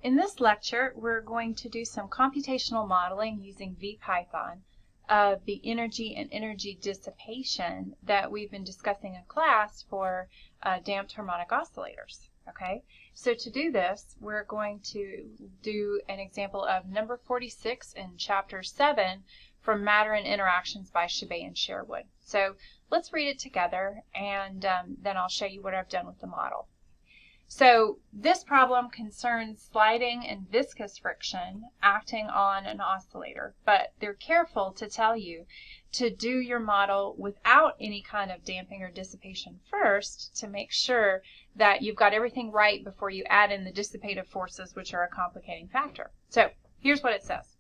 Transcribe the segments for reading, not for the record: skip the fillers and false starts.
In this lecture, we're going to do some computational modeling using VPython of the energy and energy dissipation that we've been discussing in class for damped harmonic oscillators. Okay, so to do this, we're going to do an example of number 46 in chapter 7 from Matter and Interactions by Chabet and Sherwood. So let's read it together, and then I'll show you what I've done with the model. So this problem concerns sliding and viscous friction acting on an oscillator, but they're careful to tell you to do your model without any kind of damping or dissipation first to make sure that you've got everything right before you add in the dissipative forces, which are a complicating factor. So here's what it says.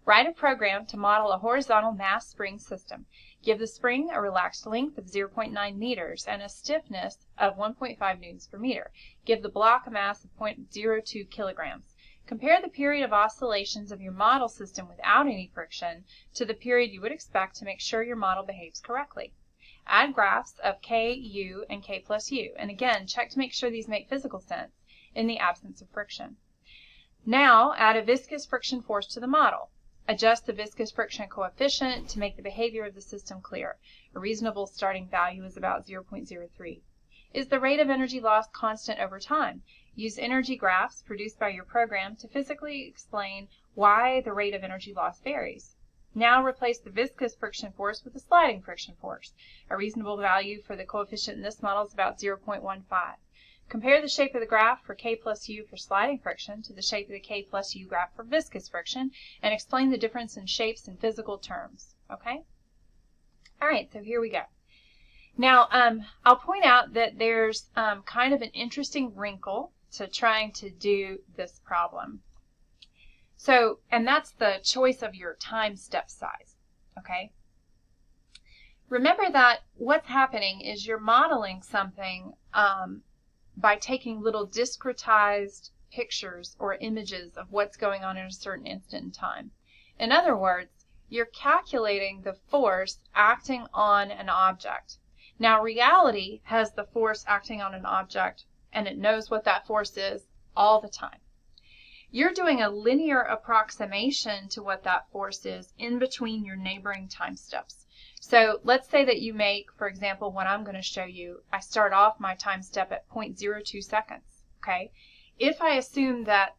Write a program to model a horizontal mass spring system. Give the spring a relaxed length of 0.9 meters and a stiffness of 1.5 newtons per meter. Give the block a mass of 0.02 kilograms. Compare the period of oscillations of your model system without any friction to the period you would expect to make sure your model behaves correctly. Add graphs of K, U, and K plus U. And again, check to make sure these make physical sense in the absence of friction. Now, add a viscous friction force to the model. Adjust the viscous friction coefficient to make the behavior of the system clear. A reasonable starting value is about 0.03. Is the rate of energy loss constant over time? Use energy graphs produced by your program to physically explain why the rate of energy loss varies. Now replace the viscous friction force with a sliding friction force. A reasonable value for the coefficient in this model is about 0.15. Compare the shape of the graph for K plus U for sliding friction to the shape of the K plus U graph for viscous friction and explain the difference in shapes in physical terms. Okay? All right, so here we go. Now, I'll point out that there's kind of an interesting wrinkle to trying to do this problem. So, and that's the choice of your time step size. Okay? Remember that what's happening is you're modeling something by taking little discretized pictures or images of what's going on in a certain instant in time. In other words, you're calculating the force acting on an object. Now, reality has the force acting on an object, and it knows what that force is all the time. You're doing a linear approximation to what that force is in between your neighboring time steps. So let's say that you make, for example, what I'm going to show you, I start off my time step at 0.02 seconds, okay? If I assume that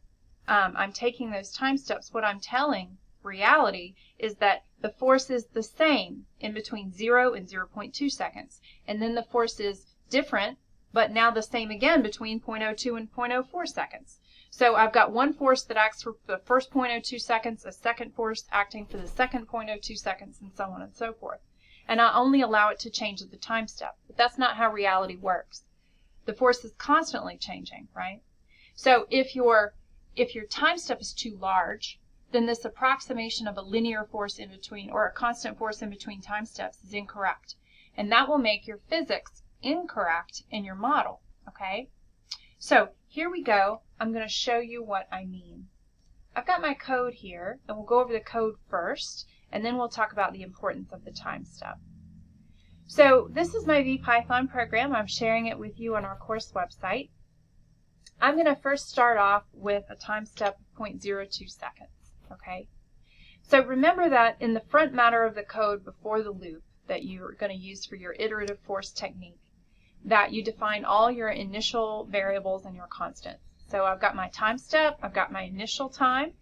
I'm taking those time steps, what I'm telling reality is that the force is the same in between 0 and 0.2 seconds. And then the force is different, but now the same again between 0.02 and 0.04 seconds. So I've got one force that acts for the first 0.02 seconds, a second force acting for the second 0.02 seconds, and so on and so forth. And I only allow it to change at the time step. But that's not how reality works. The force is constantly changing, right? So if your time step is too large, then this approximation of a linear force in between or a constant force in between time steps is incorrect. And that will make your physics incorrect in your model, okay? So here we go. I'm going to show you what I mean. I've got my code here, and we'll go over the code first, and then we'll talk about the importance of the time step. So this is my VPython program. I'm sharing it with you on our course website. I'm going to first start off with a time step of 0.02 seconds. Okay? So remember that in the front matter of the code before the loop that you're going to use for your iterative force technique, that you define all your initial variables and your constants. So I've got my time step, I've got my initial time,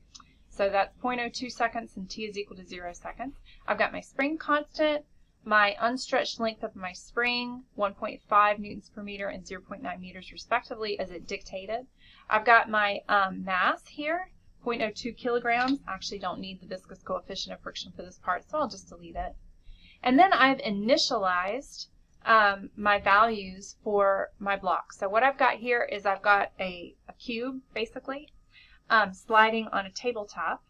so that's 0.02 seconds and t is equal to 0 seconds. I've got my spring constant, my unstretched length of my spring, 1.5 newtons per meter and 0.9 meters respectively as it dictated. I've got my mass here, 0.02 kilograms. I actually don't need the viscous coefficient of friction for this part, so I'll just delete it. And then I've initialized my values for my block. So what I've got here is I've got a cube, basically, sliding on a tabletop,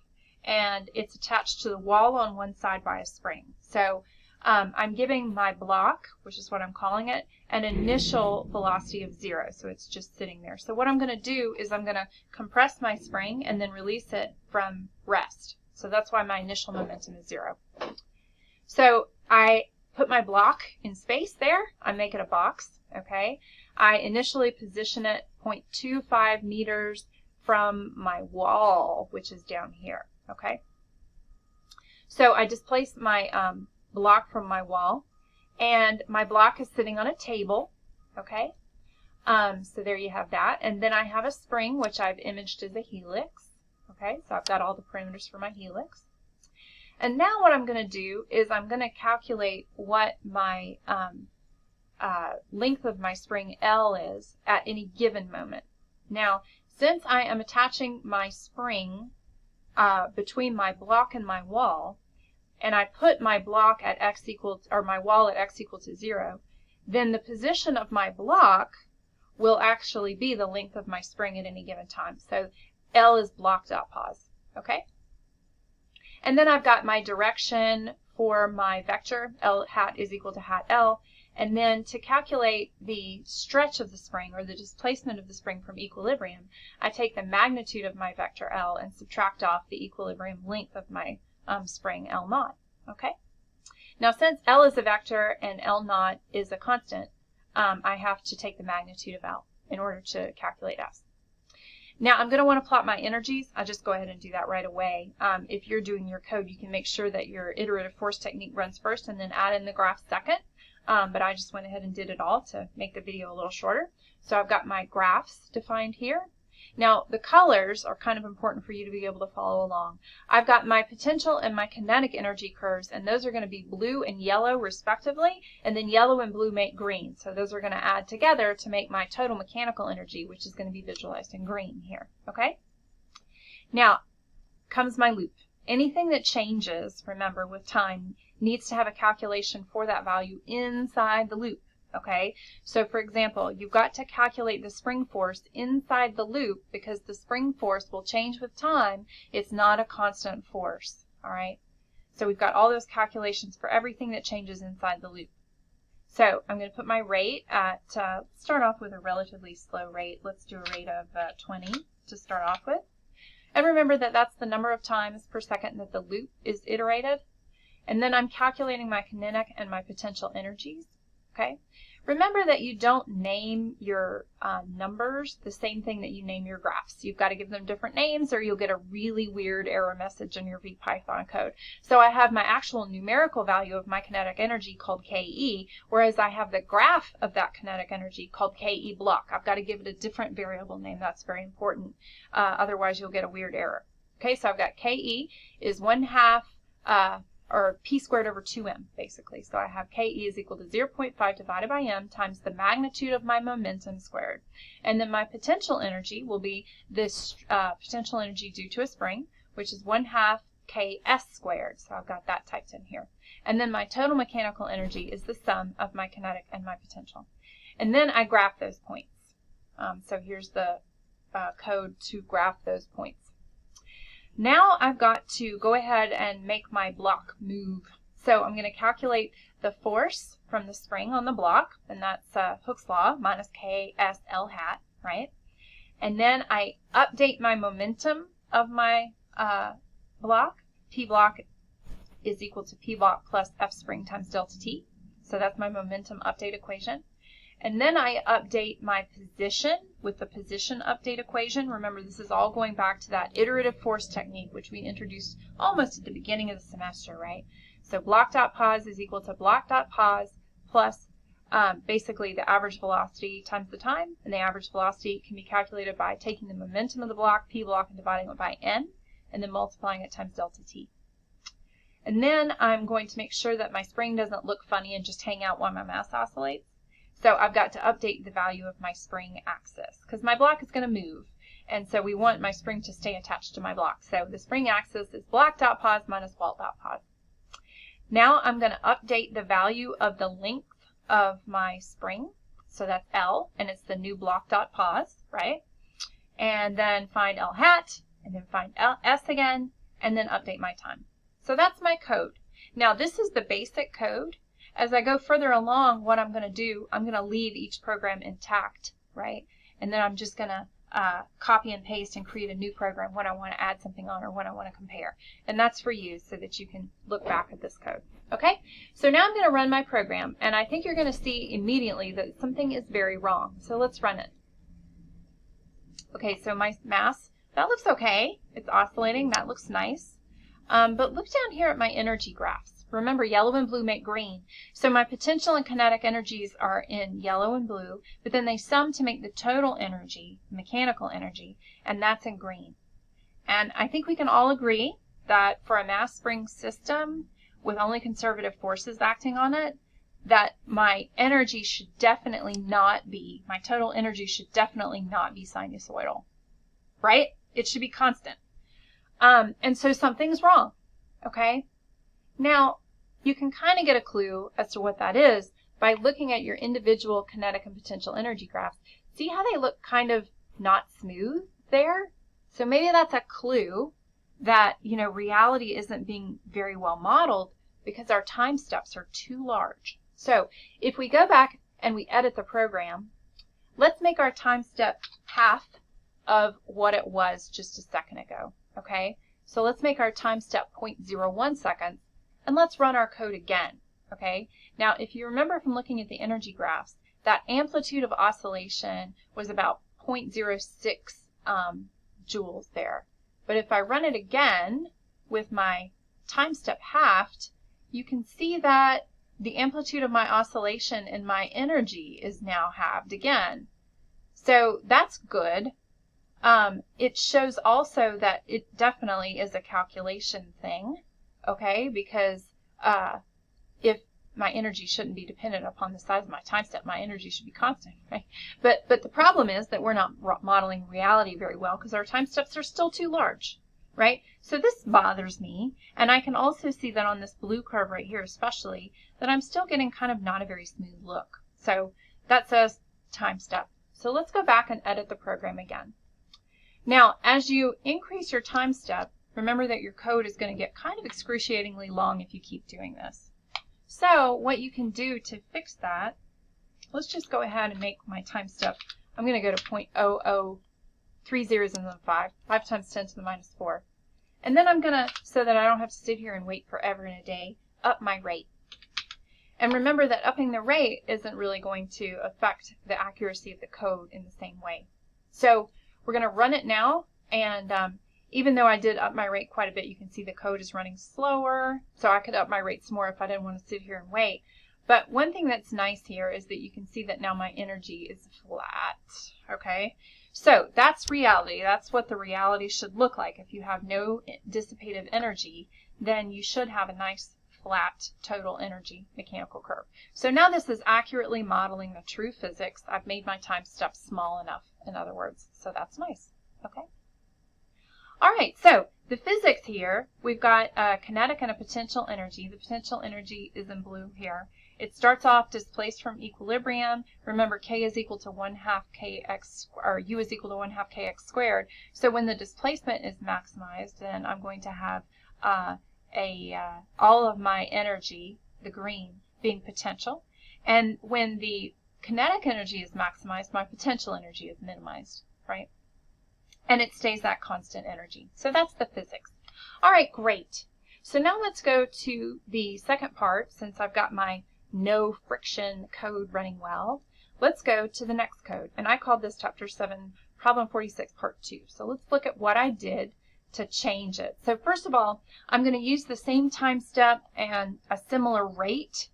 and it's attached to the wall on one side by a spring. So I'm giving my block, which is what I'm calling it, an initial velocity of 0. So it's just sitting there. So what I'm going to do is I'm going to compress my spring and then release it from rest. So that's why my initial momentum is 0. So I put my block in space there. I make it a box, okay? I initially position it 0.25 meters from my wall, which is down here, okay? So I displace my block from my wall, and my block is sitting on a table, okay? So there you have that. And then I have a spring, which I've imaged as a helix, okay? So I've got all the parameters for my helix. And now what I'm going to do is I'm going to calculate what my length of my spring L is at any given moment. Now, since I am attaching my spring between my block and my wall, and I put my block at x equal to, or my wall at x equal to 0, then the position of my block will actually be the length of my spring at any given time. So L is block dot pos, okay? And then I've got my direction for my vector, L hat is equal to hat L. And then to calculate the stretch of the spring, or the displacement of the spring from equilibrium, I take the magnitude of my vector L and subtract off the equilibrium length of my spring L naught, okay? Now since L is a vector and L naught is a constant, I have to take the magnitude of L in order to calculate S. Now I'm going to want to plot my energies. I'll just go ahead and do that right away. If you're doing your code, you can make sure that your iterative force technique runs first and then add in the graph second. But I just went ahead and did it all to make the video a little shorter. So I've got my graphs defined here. Now the colors are kind of important for you to be able to follow along. I've got my potential and my kinetic energy curves, and those are going to be blue and yellow respectively, and then yellow and blue make green. So those are going to add together to make my total mechanical energy, which is going to be visualized in green here, okay? Now comes my loop. Anything that changes, remember, with time needs to have a calculation for that value inside the loop, okay? So for example, you've got to calculate the spring force inside the loop because the spring force will change with time. It's not a constant force, all right? So we've got all those calculations for everything that changes inside the loop. So I'm going to put my rate at, start off with a relatively slow rate. Let's do a rate of 20 to start off with. And remember that that's the number of times per second that the loop is iterated. And then I'm calculating my kinetic and my potential energies, okay? Remember that you don't name your numbers the same thing that you name your graphs. You've got to give them different names or you'll get a really weird error message in your VPython code. So I have my actual numerical value of my kinetic energy called KE, whereas I have the graph of that kinetic energy called KE block. I've got to give it a different variable name. That's very important. Otherwise, you'll get a weird error. Okay, so I've got KE is 1/2 or p squared over 2m, basically. So I have Ke is equal to 0.5 divided by m times the magnitude of my momentum squared. And then my potential energy will be this potential energy due to a spring, which is 1/2 Ks squared. So I've got that typed in here. And then my total mechanical energy is the sum of my kinetic and my potential. And then I graph those points. So here's the code to graph those points. Now I've got to go ahead and make my block move. So I'm going to calculate the force from the spring on the block, and that's Hooke's law, minus KSL hat, right? And then I update my momentum of my block. P block is equal to P block plus F spring times delta T. So that's my momentum update equation. And then I update my position with the position update equation. Remember, this is all going back to that iterative force technique, which we introduced almost at the beginning of the semester, right? So block.pos is equal to block.pos plus basically the average velocity times the time. And the average velocity can be calculated by taking the momentum of the block, P block, and dividing it by n, and then multiplying it times delta T. And then I'm going to make sure that my spring doesn't look funny and just hang out while my mass oscillates. So I've got to update the value of my spring axis because my block is going to move. And so we want my spring to stay attached to my block. So the spring axis is block.pos minus wall.pos. Now I'm going to update the value of the length of my spring. So that's L, and it's the new block.pos, right? And then find L hat, and then find S again, and then update my time. So that's my code. Now this is the basic code. As I go further along, what I'm going to do, I'm going to leave each program intact, right? And then I'm just going to copy and paste and create a new program when I want to add something on or when I want to compare. And that's for you so that you can look back at this code. Okay? So now I'm going to run my program, and I think you're going to see immediately that something is very wrong. So let's run it. Okay, so my mass that looks okay. It's oscillating. That looks nice. But look down here at my energy graphs. Remember, yellow and blue make green. So my potential and kinetic energies are in yellow and blue, but then they sum to make the total energy, mechanical energy, and that's in green. And I think we can all agree that for a mass spring system with only conservative forces acting on it, that my energy should definitely not be, my total energy should definitely not be sinusoidal, right? It should be constant. And so something's wrong, okay? Now, you can kind of get a clue as to what that is by looking at your individual kinetic and potential energy graphs. See how they look kind of not smooth there? So maybe that's a clue that, reality isn't being very well modeled because our time steps are too large. So if we go back and we edit the program, let's make our time step half of what it was just a second ago, okay? So let's make our time step 0.01 seconds, and let's run our code again, okay? Now, if you remember from looking at the energy graphs, that amplitude of oscillation was about 0.06 joules there. But if I run it again with my time step halved, you can see that the amplitude of my oscillation and my energy is now halved again. So that's good. It shows also that it definitely is a calculation thing, okay? Because if my energy shouldn't be dependent upon the size of my time step, my energy should be constant, right? But the problem is that we're not modeling reality very well because our time steps are still too large, right? So this bothers me, and I can also see that on this blue curve right here especially, that I'm still getting kind of not a very smooth look. So that says time step. So let's go back and edit the program again. Now, as you increase your time step, remember that your code is going to get kind of excruciatingly long if you keep doing this. So what you can do to fix that, let's just go ahead and make my time step. I'm going to go to 0.0030 zeros and then 5 times 10 to the minus 4. And then I'm going to, so that I don't have to sit here and wait forever and a day, up my rate. And remember that upping the rate isn't really going to affect the accuracy of the code in the same way. So we're going to run it now, and even though I did up my rate quite a bit, you can see the code is running slower, so I could up my rates more if I didn't want to sit here and wait. But one thing that's nice here is that you can see that now my energy is flat, okay? So that's reality. That's what the reality should look like. If you have no dissipative energy, then you should have a nice flat total energy mechanical curve. So now this is accurately modeling the true physics. I've made my time steps small enough, in other words, so that's nice, okay? All right, so the physics here, we've got a kinetic and a potential energy. The potential energy is in blue here. It starts off displaced from equilibrium. Remember, k is equal to 1/2 kx, or u is equal to 1/2 kx squared. So when the displacement is maximized, then I'm going to have all of my energy, the green, being potential. And when the kinetic energy is maximized, my potential energy is minimized, right? And it stays at constant energy. So that's the physics. All right, great. So now let's go to the second part. Since I've got my no friction code running well, let's go to the next code. And I called this Chapter 7, Problem 46, Part 2. So let's look at what I did to change it. So first of all, I'm going to use the same time step and a similar rate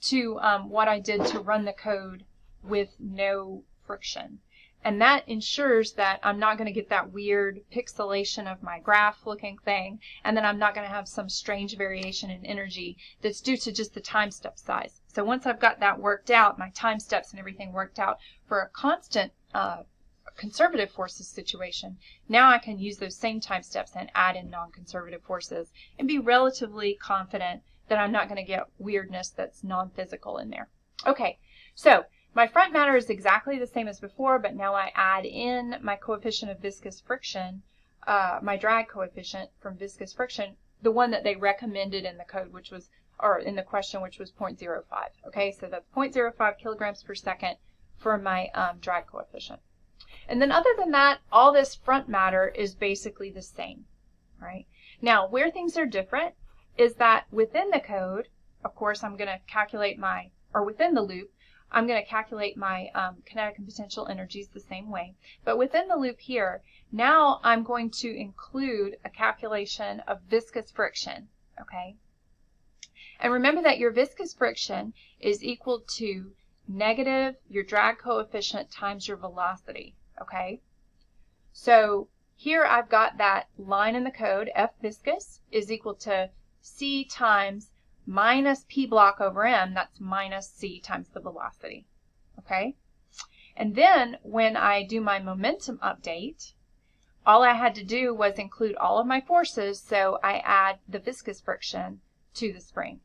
to what I did to run the code with no friction. And that ensures that I'm not going to get that weird pixelation of my graph looking thing, and then I'm not going to have some strange variation in energy that's due to just the time step size. So once I've got that worked out, my time steps and everything worked out for a constant conservative forces situation, now I can use those same time steps and add in non-conservative forces and be relatively confident that I'm not going to get weirdness that's non-physical in there. Okay, so my front matter is exactly the same as before, but now I add in my coefficient of viscous friction, my drag coefficient from viscous friction, the one that they recommended in the code, which was, or in the question, which was 0.05. Okay, so that's 0.05 kilograms per second for my drag coefficient. And then other than that, all this front matter is basically the same, right? Now, where things are different is that within the code, of course, I'm going to calculate my, or within the loop, I'm going to calculate my kinetic and potential energies the same way. But within the loop here, now I'm going to include a calculation of viscous friction, okay? And remember that your viscous friction is equal to negative your drag coefficient times your velocity, okay? So here I've got that line in the code, F viscous is equal to C times minus P block over M, that's minus C times the velocity, okay? And then when I do my momentum update, all I had to do was include all of my forces, so I add the viscous friction to the spring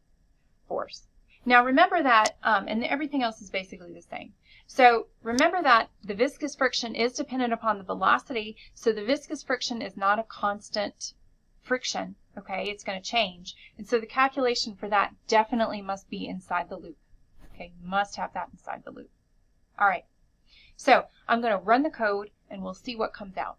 force. Now remember that, and everything else is basically the same. So remember that the viscous friction is dependent upon the velocity, so the viscous friction is not a constant friction, okay? It's going to change. And so the calculation for that definitely must be inside the loop, okay? You must have that inside the loop. All right, so I'm going to run the code and we'll see what comes out.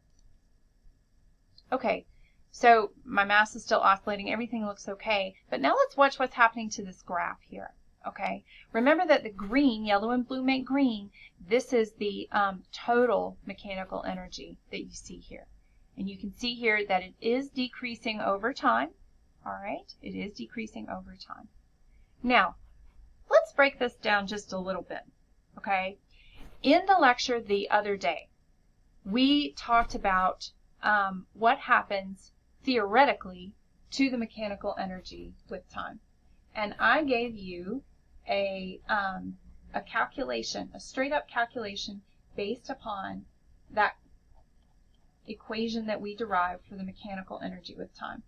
Okay, so my mass is still oscillating. Everything looks okay. But now let's watch what's happening to this graph here. Okay, remember that the green, yellow and blue make green. This is the total mechanical energy that you see here. And you can see here that it is decreasing over time. All right, it is decreasing over time. Now, let's break this down just a little bit. Okay, in the lecture the other day, we talked about what happens theoretically to the mechanical energy with time. And I gave you a calculation, a straight up calculation based upon that equation that we derived for the mechanical energy with time.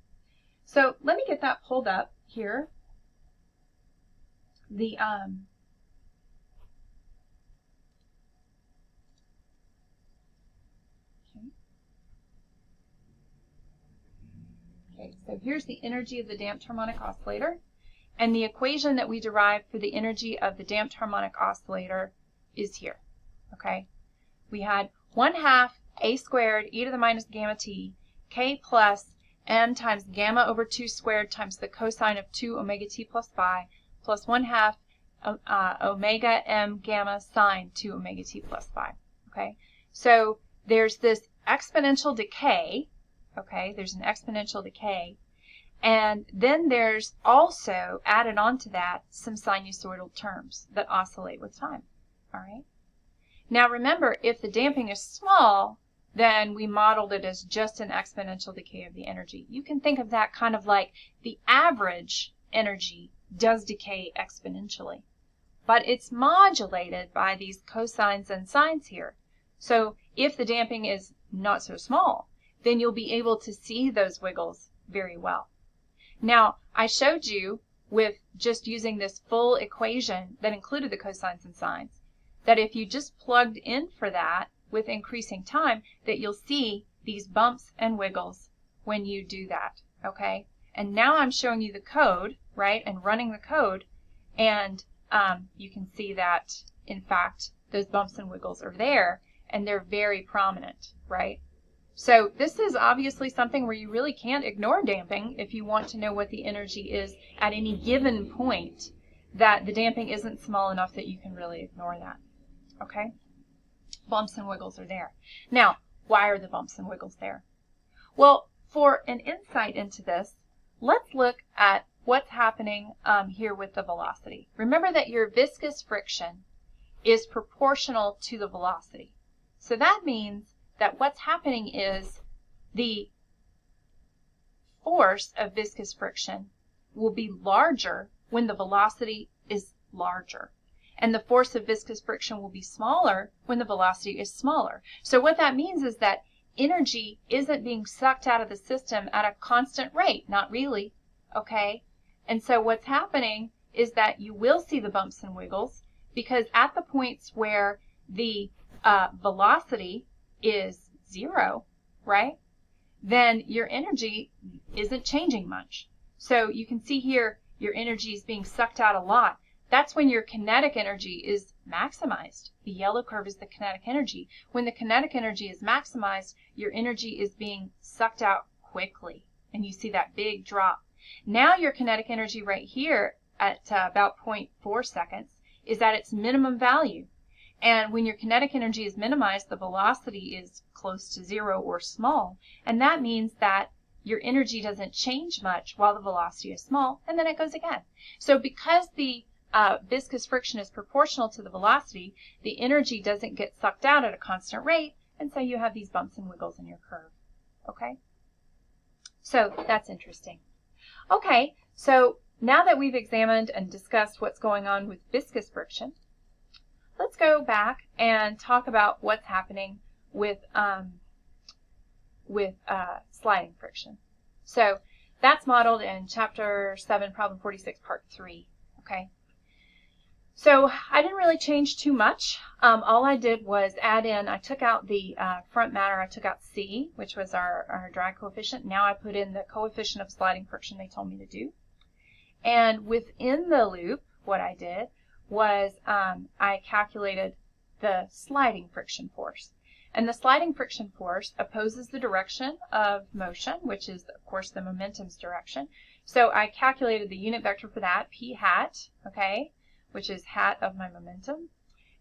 So let me get that pulled up here. The Okay, so here's the energy of the damped harmonic oscillator, and the equation that we derived for the energy of the damped harmonic oscillator is here, okay? We had 1/2 a squared e to the minus gamma t, k plus m times gamma over 2 squared times the cosine of 2 omega t plus phi, plus 1/2 omega m gamma sine 2 omega t plus phi, okay? So there's this exponential decay. Okay, there's an exponential decay. And then there's also added on to that some sinusoidal terms that oscillate with time. All right. Now remember, if the damping is small, then we modeled it as just an exponential decay of the energy. You can think of that kind of like the average energy does decay exponentially. But it's modulated by these cosines and sines here. So if the damping is not so small, then you'll be able to see those wiggles very well. Now, I showed you with just using this full equation that included the cosines and sines, that if you just plugged in for that with increasing time, that you'll see these bumps and wiggles when you do that, okay? And now I'm showing you the code, right, and running the code, and you can see that, in fact, those bumps and wiggles are there, and they're very prominent, right? So this is obviously something where you really can't ignore damping if you want to know what the energy is at any given point, that the damping isn't small enough that you can really ignore that, okay? Bumps and wiggles are there. Now, why are the bumps and wiggles there? Well, for an insight into this, let's look at what's happening here with the velocity. Remember that your viscous friction is proportional to the velocity. So that means that what's happening is the force of viscous friction will be larger when the velocity is larger. And the force of viscous friction will be smaller when the velocity is smaller. So what that means is that energy isn't being sucked out of the system at a constant rate, not really, okay? And so what's happening is that you will see the bumps and wiggles, because at the points where the velocity is 0, right, then your energy isn't changing much. So you can see here your energy is being sucked out a lot. That's when your kinetic energy is maximized. The yellow curve is the kinetic energy. When the kinetic energy is maximized, your energy is being sucked out quickly, and you see that big drop. Now your kinetic energy right here at about 0.4 seconds is at its minimum value. And when your kinetic energy is minimized, the velocity is close to zero or small. And that means that your energy doesn't change much while the velocity is small, and then it goes again. So because the viscous friction is proportional to the velocity, the energy doesn't get sucked out at a constant rate, and so you have these bumps and wiggles in your curve. Okay? So that's interesting. Okay, so now that we've examined and discussed what's going on with viscous friction, let's go back and talk about what's happening with sliding friction. So that's modeled in Chapter 7, Problem 46, Part 3. Okay. So I didn't really change too much. All I did was add in, I took out the front matter, I took out C, which was our drag coefficient. Now I put in the coefficient of sliding friction they told me to do. And within the loop, what I did was I calculated the sliding friction force. And the sliding friction force opposes the direction of motion, which is, of course, the momentum's direction. So I calculated the unit vector for that, p hat, okay, which is hat of my momentum.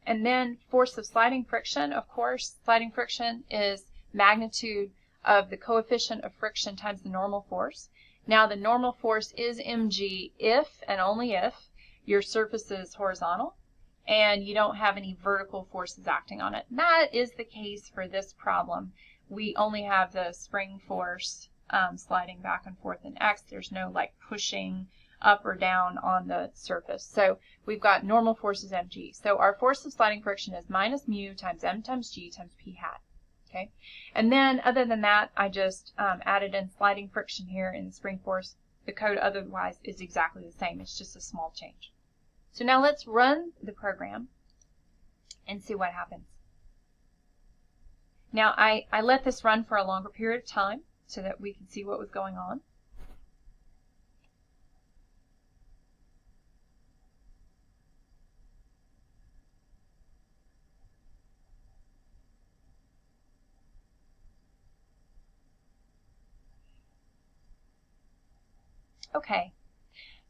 And then force of sliding friction, of course, sliding friction is magnitude of the coefficient of friction times the normal force. Now the normal force is mg if and only if your surface is horizontal and you don't have any vertical forces acting on it. And that is the case for this problem. We only have the spring force sliding back and forth in x. There's no like pushing up or down on the surface. So we've got normal forces mg. So our force of sliding friction is minus mu times m times g times p hat. Okay, and then other than that, I just added in sliding friction here in the spring force. The code otherwise is exactly the same. It's just a small change. So now let's run the program and see what happens. Now I let this run for a longer period of time so that we can see what was going on. Okay,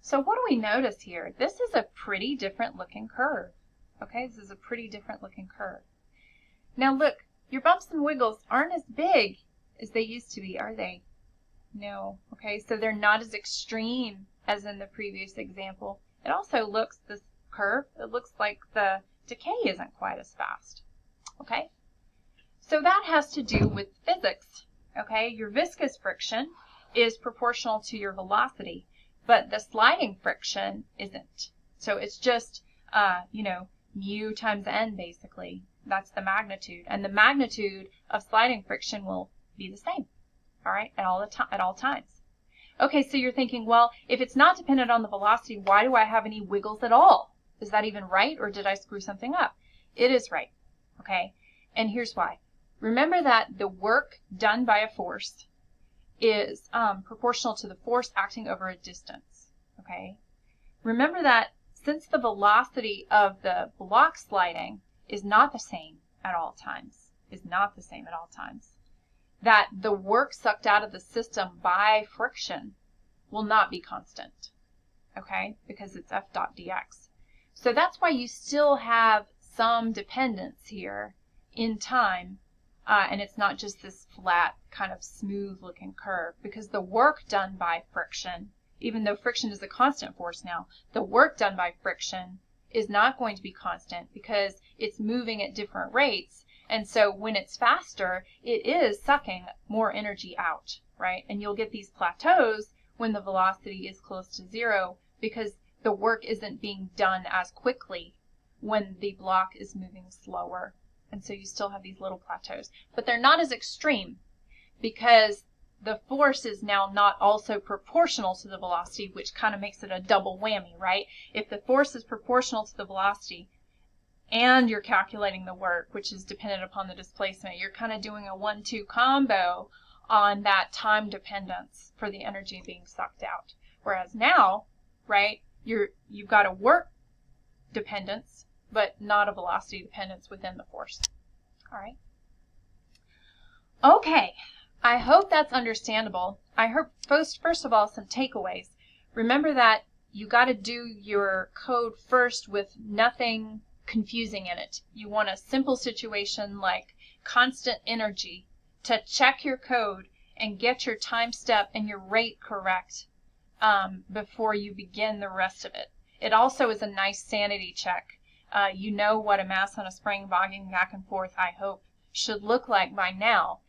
so what do we notice here? This is a pretty different looking curve. Okay, this is a pretty different looking curve. Now look, your bumps and wiggles aren't as big as they used to be, are they? No. Okay, so they're not as extreme as in the previous example. It also looks, this curve, it looks like the decay isn't quite as fast. Okay, so that has to do with physics. Okay, your viscous friction is proportional to your velocity, but the sliding friction isn't. So it's just, mu times n basically. That's the magnitude. And the magnitude of sliding friction will be the same, all right, at all times. Okay, so you're thinking, well, if it's not dependent on the velocity, why do I have any wiggles at all? Is that even right, or did I screw something up? It is right, okay? And here's why. Remember that the work done by a force is proportional to the force acting over a distance, okay? Remember that since the velocity of the block sliding is not the same at all times, that the work sucked out of the system by friction will not be constant, okay? Because it's f dot dx. So that's why you still have some dependence here in time. And it's not just this flat, kind of smooth looking curve, because the work done by friction, even though friction is a constant force now, the work done by friction is not going to be constant because it's moving at different rates. And so when it's faster, it is sucking more energy out, right? And you'll get these plateaus when the velocity is close to zero because the work isn't being done as quickly when the block is moving slower. And so you still have these little plateaus. But they're not as extreme because the force is now not also proportional to the velocity, which kind of makes it a double whammy, right? If the force is proportional to the velocity and you're calculating the work, which is dependent upon the displacement, you're kind of doing a 1-2 combo on that time dependence for the energy being sucked out. Whereas now, right, you've got a work dependence, but not a velocity dependence within the force. All right. Okay, I hope that's understandable. I hope first of all some takeaways. Remember that you got to do your code first with nothing confusing in it. You want a simple situation like constant energy to check your code and get your time step and your rate correct before you begin the rest of it. It also is a nice sanity check. You know what a mass on a spring bogging back and forth, I hope, should look like by now.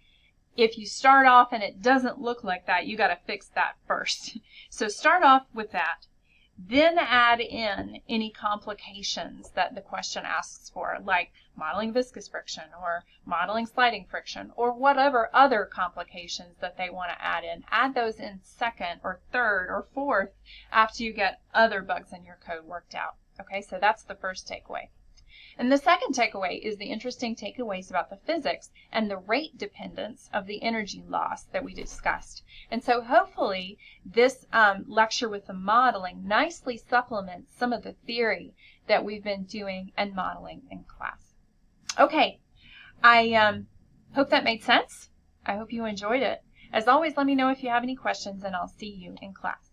If you start off and it doesn't look like that, you got to fix that first. So start off with that. Then add in any complications that the question asks for, like modeling viscous friction or modeling sliding friction or whatever other complications that they want to add in. Add those in second or third or fourth after you get other bugs in your code worked out. Okay, so that's the first takeaway. And the second takeaway is the interesting takeaways about the physics and the rate dependence of the energy loss that we discussed. And so hopefully this lecture with the modeling nicely supplements some of the theory that we've been doing and modeling in class. Okay, I hope that made sense. I hope you enjoyed it. As always, let me know if you have any questions, and I'll see you in class.